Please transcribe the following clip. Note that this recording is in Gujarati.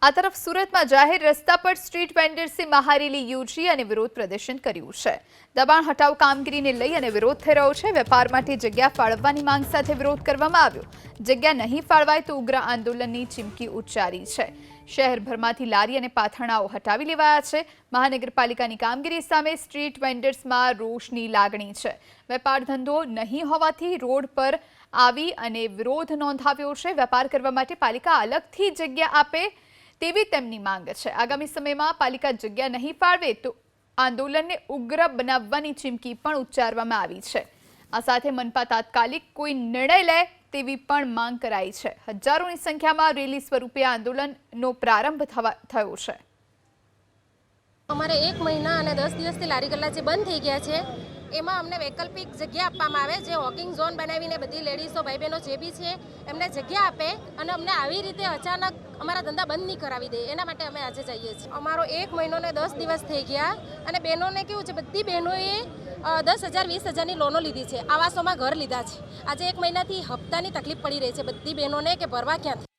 આ તરફ સુરતમાં જાહેર રસ્તા પર સ્ટ્રીટ વેન્ડર્સે મહારેલી યોજી અને વિરોધ પ્રદર્શન કર્યું છે। દબાણ હટાવ કામગીરીને લઈ અને વિરોધ થઈ રહ્યો છે। વેપાર માટે જગ્યા ફાળવવાની માંગ સાથે વિરોધ કરવામાં આવ્યો। જગ્યા નહીં ફાળવાય તો ઉગ્ર આંદોલનની ચીમકી ઉચ્ચારી છે। શહેરભરમાંથી લારી અને પાથરણાઓ હટાવી લેવાયા છે। મહાનગરપાલિકાની કામગીરી સામે સ્ટ્રીટ વેન્ડર્સમાં રોષની લાગણી છે। વેપાર ધંધો નહીં હોવાથી રોડ પર આવી અને વિરોધ નોંધાવ્યો છે। વેપાર કરવા માટે પાલિકા અલગથી જગ્યા આપે તેવી તેમની માંગ છે। આગામી સમયમાં પાલિકા જગ્યા નહીં ફાળવે તો આંદોલનને ઉગ્ર બનાવવાની ચીમકી પણ ઉચ્ચારવામાં આવી છે। આ સાથે મનપા તાત્કાલિક કોઈ નિર્ણય લે તેવી પણ માંગ કરાઈ છે। હજારોની સંખ્યામાં રેલી સ્વરૂપે આંદોલનનો પ્રારંભ થયો છે। અમારે 1 મહિના અને 10 દિવસથી લારી ગલ્લા જે બંધ થઈ ગયા છે એમાં અમને વૈકલ્પિક જગ્યા આપવામાં આવે, જે વોકિંગ ઝોન બનાવીને બધી લેડીઝો ભાઈ બહેનો જે બી છે એમને જગ્યા આપે અને અમને આવી રીતે અચાનક અમારા ધંધા બંધ નહીં કરાવી દે, એના માટે અમે આજે જઈએ છીએ। અમારો 1 મહિનો ને 10 દિવસ થઈ ગયા અને બહેનોને કેવું છે, બધી બહેનોએ 10,000 20,000ની લોનો લીધી છે, આવાસોમાં ઘર લીધા છે। આજે 1 મહિનાથી હપ્તાની તકલીફ પડી રહી છે બધી બહેનોને કે ભરવા ક્યાંથી।